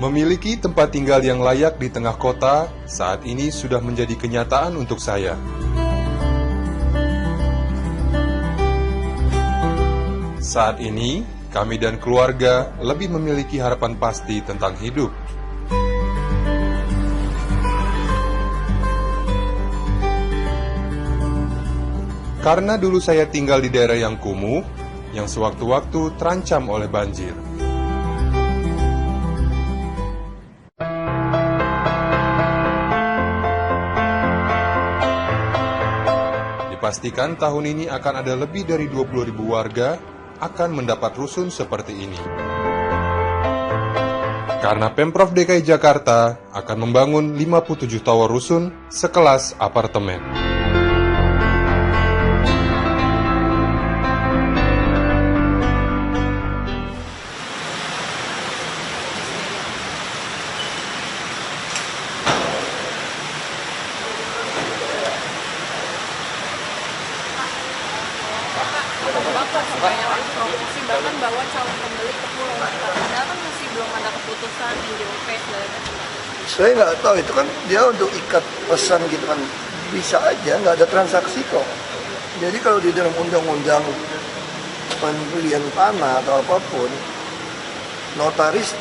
Memiliki tempat tinggal yang layak di tengah kota saat ini sudah menjadi kenyataan untuk saya. Saat ini, kami dan keluarga lebih memiliki harapan pasti tentang hidup. Karena dulu saya tinggal di daerah yang kumuh, yang sewaktu-waktu terancam oleh banjir. Dipastikan tahun ini akan ada lebih dari 20.000 warga akan mendapat rusun seperti ini. Karena Pemprov DKI Jakarta akan membangun 57 tower rusun sekelas apartemen. Promosi bahkan bawa calon pembeli ke pulau, padahal kan masih belum ada keputusan NJOP segala macam. Saya nggak tahu, itu kan dia untuk ikat pesan gitu kan, bisa aja, nggak ada transaksi kok. Jadi kalau di dalam undang-undang pembelian tanah atau apapun, notaris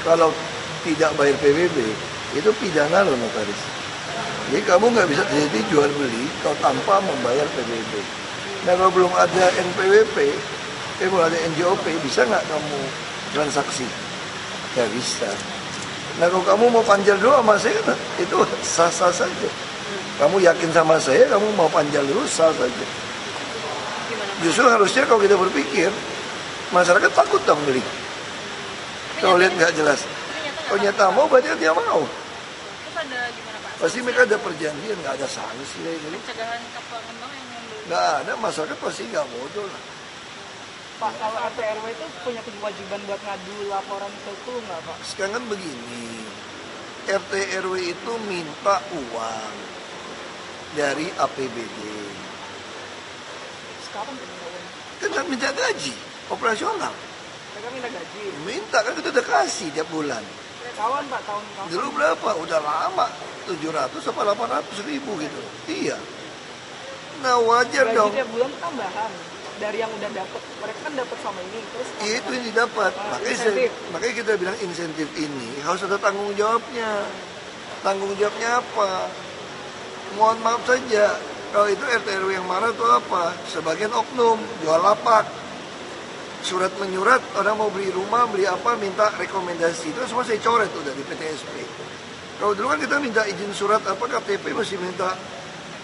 kalau tidak bayar PBB itu pidana loh notaris. Jadi kamu nggak bisa jadi jual beli kalau tanpa membayar PBB. Nah kalau belum ada NPWP, belum ada NJOP, bisa nggak kamu transaksi? Nggak bisa. Nah kalau kamu mau panjal dulu sama saya, itu sah-sah saja. Kamu yakin sama saya, kamu mau panjal dulu, sah saja. Justru harusnya kalau kita berpikir, masyarakat takut dong beli. Kalau lihat nggak jelas. Kalau nyata mau, berarti dia mau. Terus ada gimana Pak? Pasti mereka ada perjanjian, nggak ada sanksi kayak gitu. Pencegahan ke pengembang yang membeli. Nggak ada, masyarakat pasti nggak bodoh lah. Pak, kalau RT RW itu punya kewajiban buat ngadu laporan ke itu nggak Pak? Sekarang kan begini, RT RW itu minta uang dari APBD. Sekarang minta uang. Kan minta gaji operasional. Mereka minta gaji. Minta kan kita udah kasih tiap bulan. Kawan Pak, tahun kapan? Dulu berapa? Udah lama, 700 apa 800 ribu gitu. Iya. Nah wajar Gaji dong. tiap bulan tambahan dari yang udah dapat. Mereka kan dapat sama ini, terus Iya, itu yang didapat. Makanya kita bilang insentif ini harus ada tanggung jawabnya. Tanggung jawabnya apa? Mohon maaf saja, kalau itu RT RW yang marah itu apa? Sebagian oknum, jual lapak. Surat menyurat, orang mau beli rumah, beli apa, minta rekomendasi. Itu semua saya coret udah di PTSP. Kalau dulu kan kita minta izin surat apa, KTP masih minta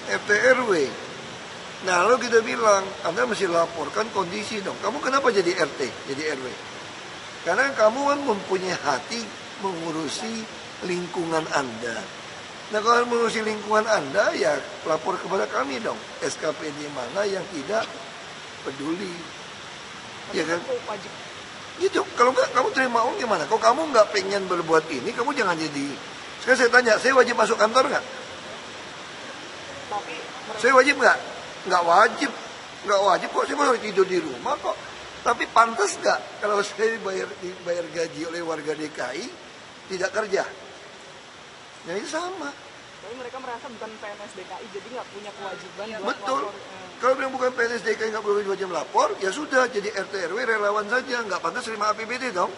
RT RW. Nah lalu kita bilang, Anda mesti laporkan kondisi dong. Kamu kenapa jadi RT, jadi RW? Karena kamu kan mempunyai hati mengurusi lingkungan Anda. Nah kalau mengurusi lingkungan Anda, ya lapor kepada kami dong. SKPD mana yang tidak peduli. Ya kan? wajib. Gitu, kalau nggak kamu terima uang gimana? Kalau kamu nggak pengen berbuat ini, kamu jangan jadi. Sekarang saya tanya, saya wajib masuk kantor nggak? Tapi Saya wajib nggak? Nggak wajib. Nggak wajib kok, saya mau tidur di rumah kok. Tapi pantas nggak kalau saya dibayar gaji oleh warga DKI, tidak kerja? Ya itu sama. tapi mereka merasa bukan PNS DKI, jadi nggak punya kewajiban buat Betul. lapor. Kalau bilang bukan PNS DKI nggak boleh wajib lapor, ya sudah jadi RT RW relawan saja, nggak pantas terima APBD dong.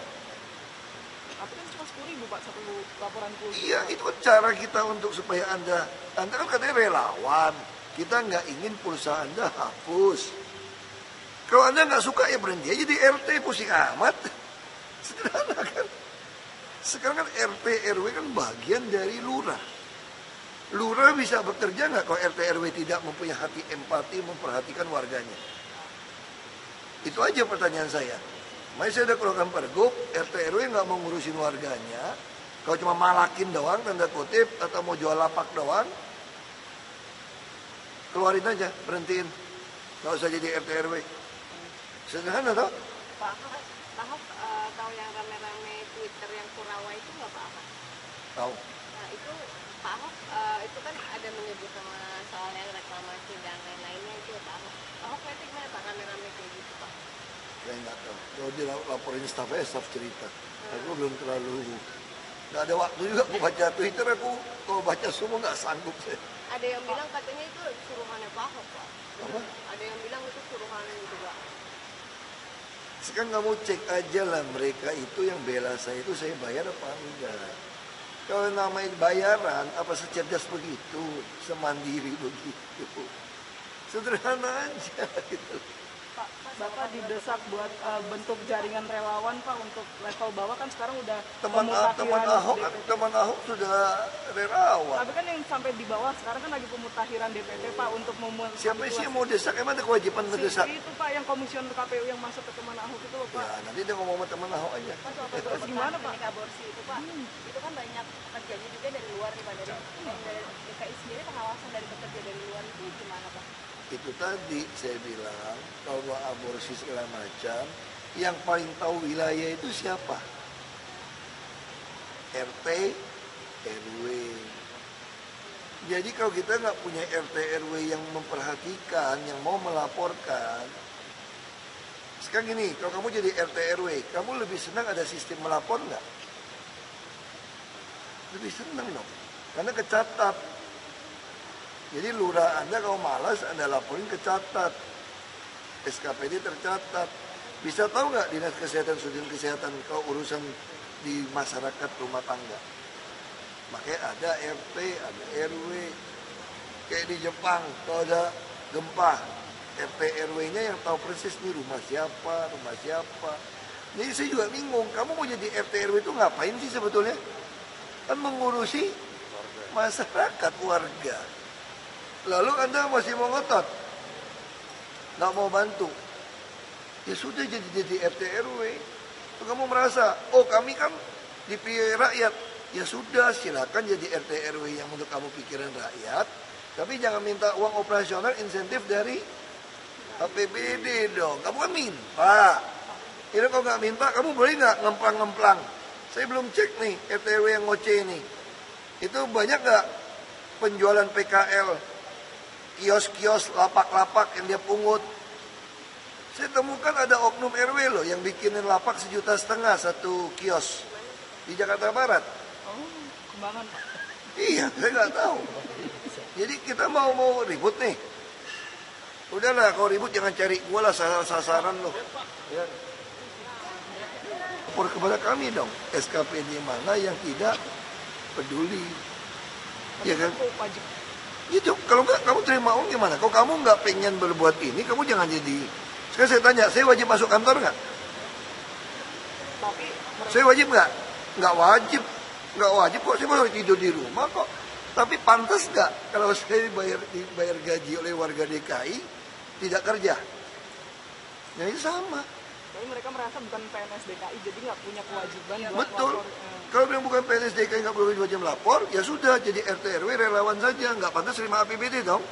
Tapi kan cuma 10.000 Pak satu laporan pulsa. Iya, itu kan cara kita untuk supaya Anda kan katanya relawan. Kita nggak ingin pulsa Anda hapus. Kalau Anda nggak suka ya berhenti aja di RT, pusing amat. Sederhana kan. Sekarang kan RT RW kan bagian dari lurah. Lurah bisa bekerja nggak kalau RT RW tidak mempunyai hati empati memperhatikan warganya? Itu aja pertanyaan saya. Makanya saya udah keluarkan pergub, RT RW nggak mau ngurusin warganya. Kalau cuma malakin doang, tanda kutip, atau mau jual lapak doang, keluarin aja, berhentiin. Nggak usah jadi RT RW. Sederhana toh? Pak Ahok tahu yang rame-rame Twitter yang Kurawa itu nggak Pak Ahok? Tahu. Nah itu Pak Ahok itu kan ada menyebut sama soal yang reklamasi dan lain-lainnya itu Pak Ahok. Pak Ahok nanti gimana Pak rame-rame kayak gitu Pak? Saya nggak tahu. Kalau dia laporin staf cerita. Aku belum terlalu Nggak ada waktu juga aku baca Twitter, aku kalau baca semua nggak sanggup saya. Ada yang bilang katanya itu suruhannya Pak Ahok, Pak. Apa? Ada yang bilang itu suruhan juga. Sekarang kamu cek aja lah mereka itu yang bela saya itu saya bayar apa enggak. Kalau namanya bayaran, apa secerdas begitu, semandiri begitu. Sederhana aja gitu. Pak, Bapak didesak buat bentuk jaringan relawan Pak untuk level bawah kan sekarang udah Teman pemutahiran Ahok, DPT. teman Ahok sudah relawan. Tapi kan yang sampai di bawah sekarang kan lagi pemutahiran DPT Pak untuk Siapa sih yang mau desak? Emang ada kewajiban ngedesak? itu Pak yang komisioner KPU yang masuk ke teman Ahok itu loh Pak. Ya nanti dia ngomong sama teman Ahok aja. Terus gimana Pak? Klinik aborsi itu Pak, itu kan banyak pekerjanya juga dari luar nih Pak, dari DKI sendiri pengawasan dari pekerja dari luar itu gimana Pak? Itu tadi saya bilang kalau aborsi segala macam yang paling tahu wilayah itu siapa? RT, RW. Jadi kalau kita nggak punya RT RW yang memperhatikan, yang mau melaporkan, sekarang gini, kalau kamu jadi RT RW, kamu lebih senang ada sistem melapor nggak? Lebih senang dong, karena kecatat. Jadi lurah Anda kalau malas Anda laporin kecatat, SKPD tercatat. Bisa tahu nggak dinas kesehatan, sudin kesehatan kalau urusan di masyarakat rumah tangga? Makanya ada RT, ada RW. Kayak di Jepang, kalau ada gempa, RT RW-nya yang tahu persis nih rumah siapa, rumah siapa. Jadi saya juga bingung, kamu mau jadi RT RW itu ngapain sih sebetulnya? Kan mengurusi masyarakat, warga. Lalu Anda masih mau ngotot, nggak mau bantu. Ya sudah jadi RT RW. Kamu merasa, oh kami kan dipilih rakyat. Ya sudah, silakan jadi RT RW yang untuk kamu pikiran rakyat. Tapi jangan minta uang operasional insentif dari APBD dong. Kamu kan minta. Ini kalau nggak minta, kamu boleh nggak ngemplang-ngemplang? Saya belum cek nih RT RW yang ngoceh nih. Itu banyak nggak penjualan PKL? Kios-kios, lapak-lapak yang dia pungut. Saya temukan ada oknum RW loh yang bikinin lapak 1,5 juta satu kios di Jakarta Barat. Oh, Kembangan Pak. Iya, saya nggak tahu. Jadi kita mau ribut nih. Udahlah, kalau ribut jangan cari gua lah sasaran loh. Ya. Lapor kepada kami dong, SKPD mana yang tidak peduli. Ya kan? Wajib. Itu kalau nggak kamu terima uang gimana? Kalau kamu nggak pengen berbuat ini, kamu jangan jadi. Sekarang saya tanya, saya wajib masuk kantor nggak? Tapi Saya wajib nggak? Nggak wajib, nggak wajib kok. Saya mau tidur di rumah kok. Tapi pantas nggak kalau saya dibayar gaji oleh warga DKI tidak kerja? Ya itu sama. tapi mereka merasa bukan PNS DKI jadi nggak punya kewajiban buat Betul. lapor. Kalau bilang bukan PNS DKI nggak perlu wajib lapor, ya sudah jadi RT RW relawan saja, nggak pantas terima APBD dong.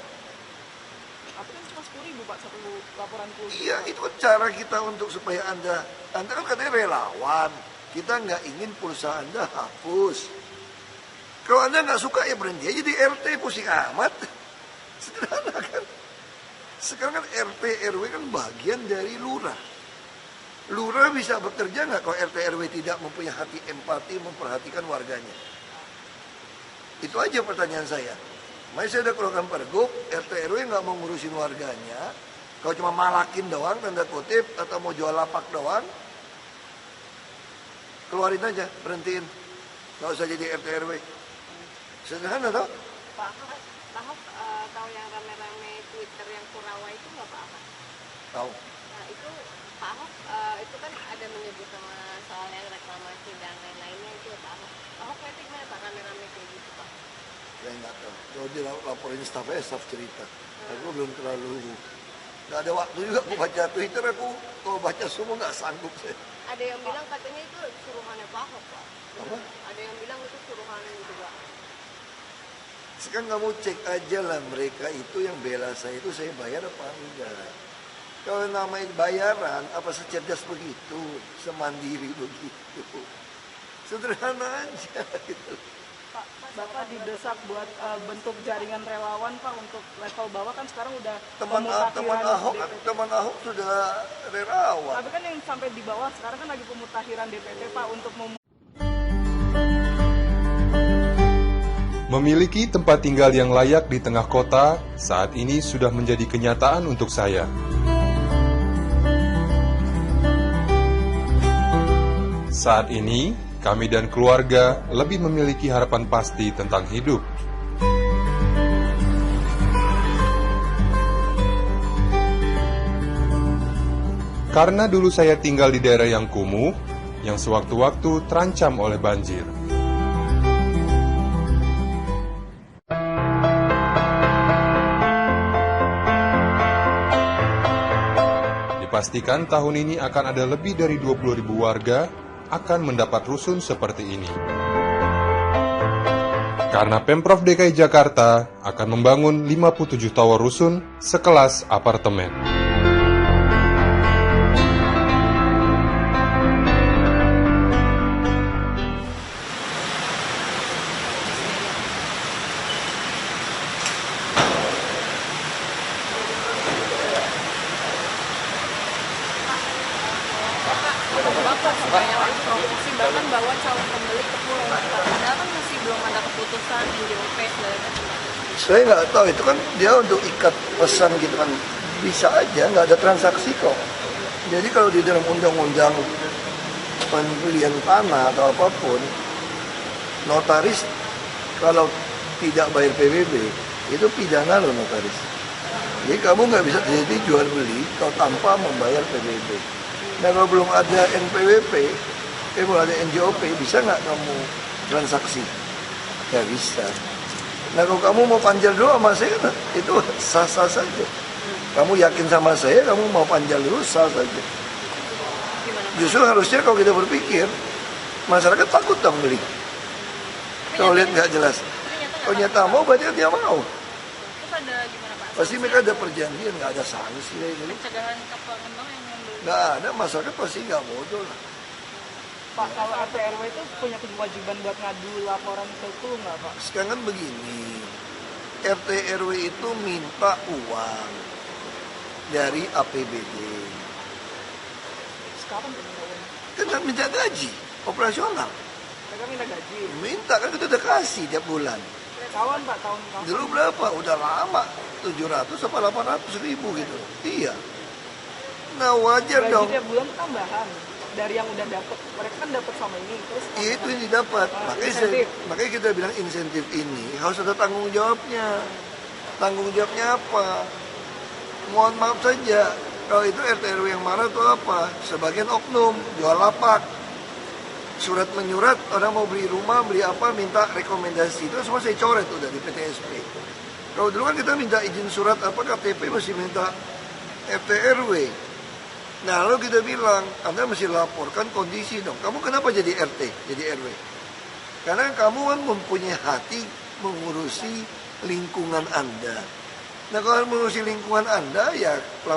Tapi kan cuma 10.000 Pak satu laporan pulsa. Iya, itu kan cara kita untuk supaya Anda kan katanya relawan. Kita nggak ingin pulsa Anda hapus. Kalau Anda nggak suka ya berhenti aja di RT, pusing amat. Sederhana kan. Sekarang kan RT RW kan bagian dari lurah. Lurah bisa bekerja nggak kalau RT RW tidak mempunyai hati empati memperhatikan warganya? Itu aja pertanyaan saya. Makanya saya udah keluarkan pergub, RT RW nggak mau ngurusin warganya. Kalau cuma malakin doang, tanda kutip, atau mau jual lapak doang, keluarin aja, berhentiin. Nggak usah jadi RT RW. Sederhana toh? Pak Ahok tahu yang rame-rame Twitter yang Kurawai itu nggak Pak Ahok? Tahu. Nah itu Pak Ahok itu kan ada menyebut sama soal yang reklamasi dan lain-lainnya itu Pak Ahok. Ahok kritik gimana Pak rame-rame kayak gitu Pak? Saya nggak tahu. Kalau dia laporin staff cerita. Aku belum terlalu, nggak ada waktu juga aku baca Twitter. Aku kalau baca semua nggak sanggup saya. Ada yang bilang katanya itu suruhannya Pak Ahok Pak. Apa? Ada yang bilang itu suruhan juga. Sekarang kamu cek aja lah mereka itu yang bela saya itu saya bayar apa enggak. Kalau namanya bayaran, apa secerdas begitu, semandiri begitu. Sederhana aja gitu. Pak, Bapak didesak buat bentuk jaringan relawan Pak untuk level bawah kan sekarang udah Teman DPT. Ahok sudah relawan. Tapi kan yang sampai di bawah sekarang kan lagi pemutahiran DPT Pak untuk Memiliki tempat tinggal yang layak di tengah kota saat ini sudah menjadi kenyataan untuk saya. Saat ini, kami dan keluarga lebih memiliki harapan pasti tentang hidup. Karena dulu saya tinggal di daerah yang kumuh, yang sewaktu-waktu terancam oleh banjir. Dipastikan tahun ini akan ada lebih dari 20.000 warga akan mendapat rusun seperti ini. Karena Pemprov DKI Jakarta akan membangun 57 tower rusun sekelas apartemen. Bapak supaya promosi bahkan bawa calon pembeli ke pulau padahal kan masih belum ada keputusan NJOP segala macam. Saya nggak tahu, itu kan dia untuk ikat pesan gitu kan, bisa aja, nggak ada transaksi kok. Jadi kalau di dalam undang-undang pembelian tanah atau apapun, notaris kalau tidak bayar PBB itu pidana loh notaris. Jadi kamu nggak bisa jadi jual beli kalau tanpa membayar PBB. Nah kalau belum ada NPWP, belum ada NJOP, bisa nggak kamu transaksi? Nggak bisa. Nah kalau kamu mau panjal dulu sama saya, itu sah-sah saja. Kamu yakin sama saya, kamu mau panjal dulu, sah saja. Justru harusnya kalau kita berpikir, masyarakat takut dong beli. Kalau lihat nggak jelas. Kalau nyata mau, berarti dia mau. Terus ada gimana Pak? Pasti mereka ada perjanjian, nggak ada sanksi kayak gitu. Pencegahan ke pengembang yang membeli. Nggak ada, masyarakat pasti nggak bodoh lah. Pak, kalau RT RW itu punya kewajiban buat ngadu laporan ke itu nggak Pak? Sekarang kan begini, RT RW itu minta uang dari APBD. Sekarang minta uang. Kan minta gaji operasional. Mereka minta gaji. Minta kan kita udah kasih tiap bulan. Kawan Pak, tahun kapan? Dulu berapa? Udah lama, 700 apa 800 ribu gitu. Iya. Nah wajar Gaji dong. tiap bulan tambahan dari yang udah dapat. Mereka kan dapat sama ini terus. Iya, itu yang didapat. Insentif. Makanya kita bilang insentif ini harus ada tanggung jawabnya. Tanggung jawabnya apa? Mohon maaf saja, kalau itu RT RW yang marah itu apa? Sebagian oknum, jual lapak. Surat menyurat, orang mau beli rumah, beli apa, minta rekomendasi. Itu semua saya coret udah di PTSP. Kalau dulu kan kita minta izin surat apa, KTP masih minta RT RW. Nah lalu kita bilang, Anda mesti laporkan kondisi dong. Kamu kenapa jadi RT, jadi RW? Karena kamu kan mempunyai hati mengurusi lingkungan Anda. Nah kalau mengurusi lingkungan Anda, ya